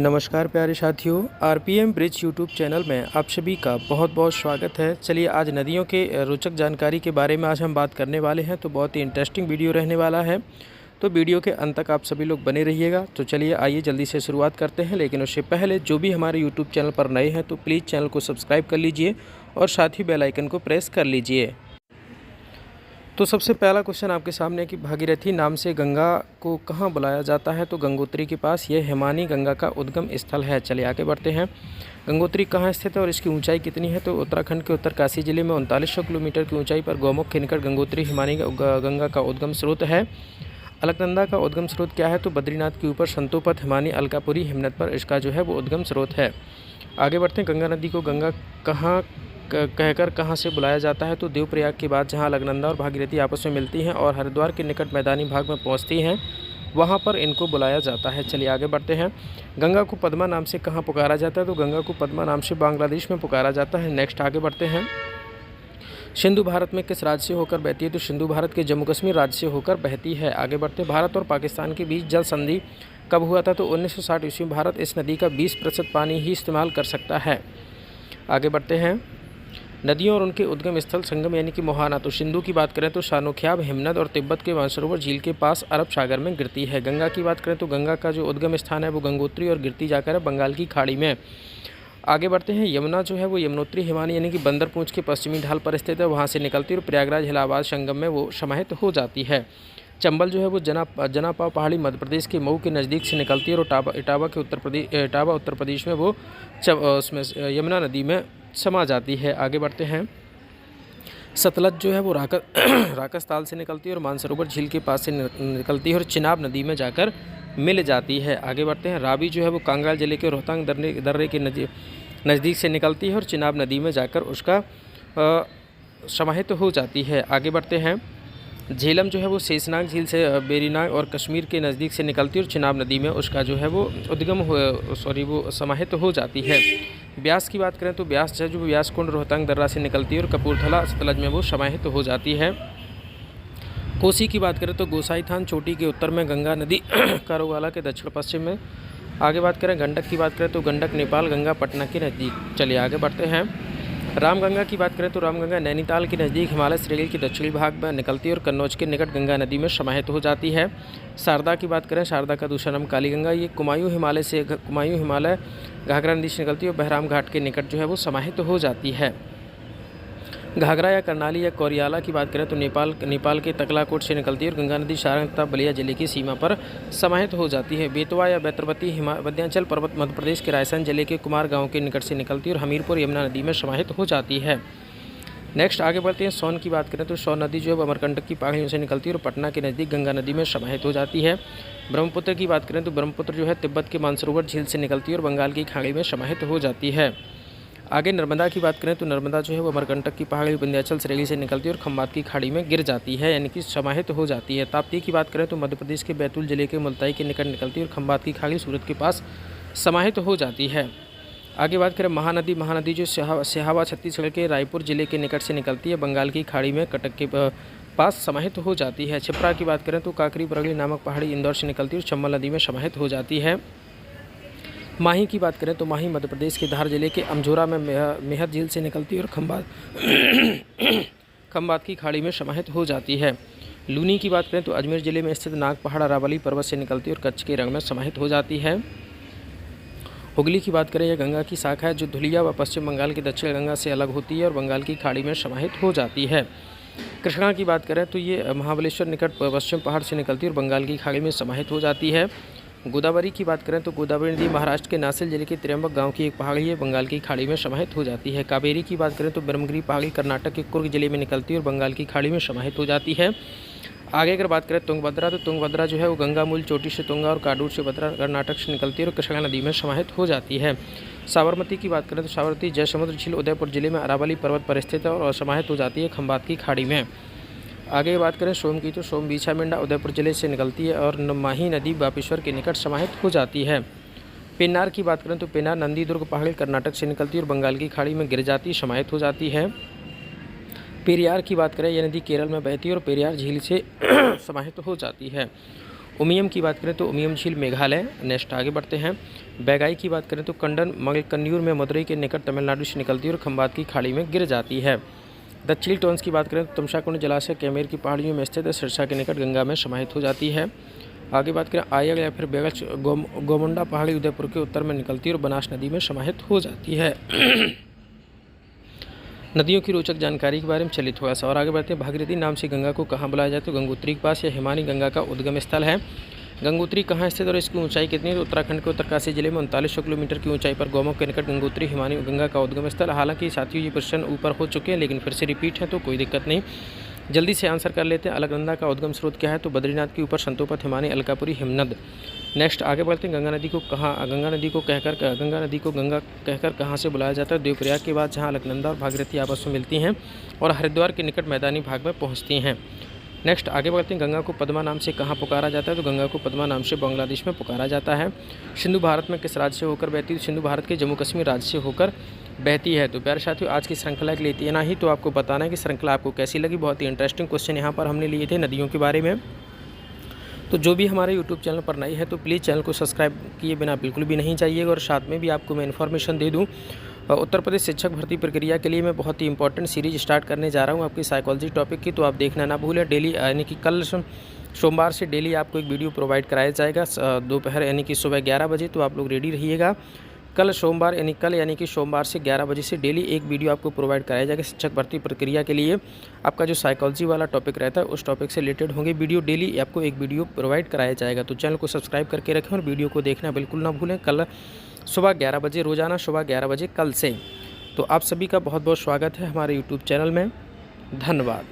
नमस्कार प्यारे साथियों, आरपीएम ब्रिज यूट्यूब चैनल में आप सभी का बहुत बहुत स्वागत है। चलिए आज नदियों के रोचक जानकारी के बारे में आज हम बात करने वाले हैं। तो बहुत ही इंटरेस्टिंग वीडियो रहने वाला है, तो वीडियो के अंत तक आप सभी लोग बने रहिएगा। तो चलिए आइए जल्दी से शुरुआत करते हैं, लेकिन उससे पहले जो भी हमारे यूट्यूब चैनल पर नए हैं तो प्लीज़ चैनल को सब्सक्राइब कर लीजिए और साथ ही बेल आइकन को प्रेस कर लीजिए। तो सबसे पहला क्वेश्चन आपके सामने कि भागीरथी नाम से गंगा को कहाँ बुलाया जाता है? तो गंगोत्री के पास ये हिमानी गंगा का उद्गम स्थल है। चलिए आगे बढ़ते हैं। गंगोत्री कहाँ स्थित है और इसकी ऊंचाई कितनी है? तो उत्तराखंड के उत्तरकाशी जिले में 3900 किलोमीटर की ऊंचाई पर गौमुख के निकट गंगोत्री हिमानी गंगा का उद्गम स्रोत है। अलकनंदा का उद्गम स्रोत क्या है? तो बद्रीनाथ के ऊपर संतोपथ हिमानी अलकापुरी हिमनद पर इसका जो है वो उद्गम स्रोत है। आगे बढ़ते हैं। गंगा नदी को गंगा कहकर कहाँ से बुलाया जाता है? तो देवप्रयाग के बाद जहाँ अलकनंदा और भागीरथी आपस में मिलती हैं और हरिद्वार के निकट मैदानी भाग में पहुँचती हैं, वहाँ पर इनको बुलाया जाता है। चलिए आगे बढ़ते हैं। गंगा को पद्मा नाम से कहाँ पुकारा जाता है? तो गंगा को पद्मा नाम से बांग्लादेश में पुकारा जाता है। नेक्स्ट आगे बढ़ते हैं। सिंधु भारत में किस राज्य से होकर बहती है? तो सिंधु भारत के जम्मू कश्मीर राज्य से होकर बहती है। आगे बढ़ते हैं। भारत और पाकिस्तान के बीच जल संधि कब हुआ था? तो 1960 ईस्वी में। भारत इस नदी का 20% पानी ही इस्तेमाल कर सकता है। आगे बढ़ते हैं। नदियों और उनके उद्गम स्थल संगम यानी कि मोहाना। तो सिंधु की बात करें तो शानोख्याब हिमनद और तिब्बत के मानसरोवर झील के पास अरब सागर में गिरती है। गंगा की बात करें तो गंगा का जो उद्गम स्थान है वो गंगोत्री और गिरती जाकर है बंगाल की खाड़ी में। आगे बढ़ते हैं। यमुना जो है वो यमुनोत्री हिमानी यानी कि बंदरपूंछ के पश्चिमी ढाल पर स्थित है, वहाँ से निकलती है और प्रयागराज इलाहाबाद संगम में वो समाहित हो जाती है। चंबल जो है वो जनापा पहाड़ी मध्य प्रदेश के मऊ के नज़दीक से निकलती है और इटावा उत्तर प्रदेश में वो उसमें यमुना नदी में समा जाती है। आगे बढ़ते हैं। सतलज जो है वो राकस ताल से निकलती है और मानसरोवर झील के पास से निकलती है और चिनाब नदी में जाकर मिल जाती है। आगे बढ़ते हैं। रावी जो है वो कांगड़ा जिले के रोहतांग दर्रे के नज़दीक से निकलती है और चिनाब नदी में जाकर उसका समाहित हो जाती है। आगे बढ़ते हैं। झेलम जो है वो शेषनाग झील से बेरीनाग और कश्मीर के नज़दीक से निकलती है और चिनाब नदी में उसका जो है वो वो समाहित हो जाती है। ब्यास की बात करें तो ब्यास जो ब्यास कुंड रोहतांग दर्रा से निकलती है और कपूरथला सतलज में वो समाहित हो जाती है। कोसी की बात करें तो गोसाई थान चोटी के उत्तर में, गंगा नदी कारोवाला के दक्षिण पश्चिम में। आगे बात करें गंडक की बात करें तो गंडक नेपाल गंगा पटना के नज़दीक। चलिए आगे बढ़ते हैं। रामगंगा की बात करें तो रामगंगा नैनीताल के नज़दीक हिमालय श्रेणी के दक्षिणी भाग में निकलती है और कन्नौज के निकट गंगा नदी में समाहित हो जाती है। शारदा की बात करें, शारदा का दूसरा नाम काली गंगा, ये कुमायूं हिमालय घाघरा नदी से निकलती है और बहराम घाट के निकट जो है वो समाहित हो जाती है। घाघरा या करनाली या कोरियाला की बात करें तो नेपाल के तकलाकोट से निकलती है और गंगा नदी सारण तथा बलिया जिले की सीमा पर समाहित हो जाती है। बेतवा या बैतरवती विंध्याचल पर्वत मध्य प्रदेश के रायसेन जिले के कुमार गांव के निकट से निकलती है और हमीरपुर यमुना नदी में समाहित हो जाती है। नेक्स्ट आगे बढ़ते हैं। सोन की बात करें तो सोन नदी जो है अमरकंटक की पहाड़ियों से निकलती है और पटना के नज़दीक गंगा नदी में समाहित हो जाती है। ब्रह्मपुत्र की बात करें तो ब्रह्मपुत्र जो है तिब्बत के मानसरोवर झील से निकलती है और बंगाल की खाड़ी में समाहित हो जाती है। आगे नर्मदा की बात करें तो नर्मदा जो है वो अमरकंटक की पहाड़ी विंध्याचल श्रेणी से निकलती है और खंबात की खाड़ी में गिर जाती है यानी कि समाहित हो जाती है। ताप्ती की बात करें तो मध्य प्रदेश के बैतूल जिले के मुल्ताई के निकट निकलती है और खंबात की खाड़ी सूरत के पास समाहित हो जाती है। आगे बात करें महानदी जो सिहावा छत्तीसगढ़ के रायपुर जिले के निकट से निकलती है, बंगाल की खाड़ी में कटक के पास समाहित हो जाती है। छिप्रा की बात करें तो काकरी बरगली नामक पहाड़ी इंदौर से निकलती है और चंबल नदी में समाहित हो जाती है। माही की बात करें तो माही मध्य प्रदेश के धार जिले के अमझोरा में मेहर झील से निकलती है और खंबात की खाड़ी में समाहित हो जाती है। लूनी की बात करें तो अजमेर जिले में स्थित नाग पहाड़ अरावली पर्वत से निकलती है और कच्छ के रंग में समाहित हो जाती है। हुगली की बात करें, यह गंगा की शाखा है जो धुलिया व पश्चिम बंगाल की दक्षिण गंगा से अलग होती है और बंगाल की खाड़ी में समाहित हो जाती है। कृष्णा की बात करें तो ये महाबलेश्वर निकट पश्चिम पहाड़ से निकलती है और बंगाल की खाड़ी में समाहित हो जाती है। गोदावरी की बात करें तो गोदावरी नदी महाराष्ट्र के नासिल जिले के त्र्यंबक गांव की एक पहाड़ी है, बंगाल की खाड़ी में समाहित हो जाती है। कावेरी की बात करें तो ब्रह्मगिरी पहाड़ी कर्नाटक के कुर्ग जिले में निकलती है और बंगाल की खाड़ी में समाहित हो जाती है। आगे अगर बात करें तुंगभद्रा, तो तुंगभद्रा जो है वो गंगा मूल चोटी से तुंगा और काडूर से भद्रा कर्नाटक से निकलती है और कृष्णा नदी में समाहित हो जाती है। साबरमती की बात करें तो साबरमती जयसमुद्र झील उदयपुर जिले में अरावली पर्वत पर स्थित है और समाहित हो जाती है खंबात की खाड़ी में। आगे बात करें सोम की, तो सोम बीछा मेंढा उदयपुर जिले से निकलती है और माही नदी बापेश्वर के निकट समाहित हो जाती है। पेन्नार की बात करें तो पेन्नार नंदी दुर्ग पहाड़ी कर्नाटक से निकलती है और बंगाल की खाड़ी में गिर जाती समाहित हो जाती है। पेरियार की बात करें, यह नदी केरल में बहती है और पेरियार झील से समाहित हो जाती है। उमियम की बात करें तो उमियम झील मेघालय। नेक्स्ट आगे बढ़ते हैं। बैगाई की बात करें तो कंडन मगलकन्यूर में मदुरई के निकट तमिलनाडु से निकलती है और खंबात की खाड़ी में गिर जाती है। द चिल टोन्स की बात करें तो तमशाकुंड जलाशय कैमेर की पहाड़ियों में स्थित है, सिरसा के निकट गंगा में समाहित हो जाती है। आगे बात करें आयग या फिर बेगच गोमुंडा पहाड़ी उदयपुर के उत्तर में निकलती है और बनास नदी में समाहित हो जाती है। नदियों की रोचक जानकारी के बारे में चलिए थोड़ा सा और आगे बढ़ते हैं। भागीरथी नाम से गंगा को कहाँ बुलाया जाता है? तो गंगोत्री के पास, या हिमानी गंगा का उद्गम स्थल है। गंगोत्री कहाँ स्थित और इसकी ऊंचाई कितनी है? तो उत्तराखंड के उत्तरकाशी जिले में 3900 किलोमीटर की ऊंचाई पर गौमुख के निकट गंगोत्री हिमानी गंगा का उद्गम स्थल। हालांकि साथियों ये प्रश्न ऊपर हो चुके हैं, लेकिन फिर से रिपीट है तो कोई दिक्कत नहीं, जल्दी से आंसर कर लेते हैं। अलकनंदा का उद्गम स्रोत क्या है? तो बद्रीनाथ के ऊपर संतोपथ हिमानी अलकापुरी हिमनद। नेक्स्ट आगे बढ़ते हैं। गंगा नदी को गंगा कहकर कहाँ से बुलाया जाता है? देवप्रयाग के बाद, जहाँ अलकनंदा और भागीरथी आपस में मिलती हैं और हरिद्वार के निकट मैदानी भाग में पहुँचती हैं। नेक्स्ट आगे बढ़ते हैं। गंगा को पद्मा नाम से कहाँ पुकारा जाता है? तो गंगा को पद्मा नाम से बांग्लादेश में पुकारा जाता है। सिंधु भारत में किस राज्य से होकर बहती है? सिंधु भारत के जम्मू कश्मीर राज्य से होकर बहती है। तो प्यारे साथियों, आज की श्रृंखला के लिए इतना ही। तो आपको बताना है कि श्रृंखला आपको कैसी लगी। बहुत ही इंटरेस्टिंग क्वेश्चन यहाँ पर हमने लिए थे नदियों के बारे में। तो जो भी हमारे यूट्यूब चैनल पर नई है तो प्लीज़ चैनल को सब्सक्राइब किए बिना बिल्कुल भी नहीं जाइएगा। और साथ में भी आपको मैं इन्फॉर्मेशन दे दूँ, उत्तर प्रदेश शिक्षक भर्ती प्रक्रिया के लिए मैं बहुत ही इंपॉर्टेंट सीरीज स्टार्ट करने जा रहा हूं आपकी साइकोलॉजी टॉपिक की, तो आप देखना ना भूलें। डेली यानी कि कल सोमवार से डेली आपको एक वीडियो प्रोवाइड कराया जाएगा दोपहर यानी कि सुबह 11 बजे। तो आप लोग रेडी रहिएगा। कल यानी कि सोमवार से 11 बजे से डेली एक वीडियो आपको प्रोवाइड कराया जाएगा शिक्षक भर्ती प्रक्रिया के लिए। आपका जो साइकोलॉजी वाला टॉपिक रहता है उस टॉपिक से रिलेटेड होंगे वीडियो, डेली आपको एक वीडियो प्रोवाइड कराया जाएगा। तो चैनल को सब्सक्राइब करके रखें और वीडियो को देखना बिल्कुल ना भूलें। कल सुबह 11 बजे, रोज़ाना सुबह 11 बजे कल से। तो आप सभी का बहुत बहुत स्वागत है हमारे यूट्यूब चैनल में। धन्यवाद।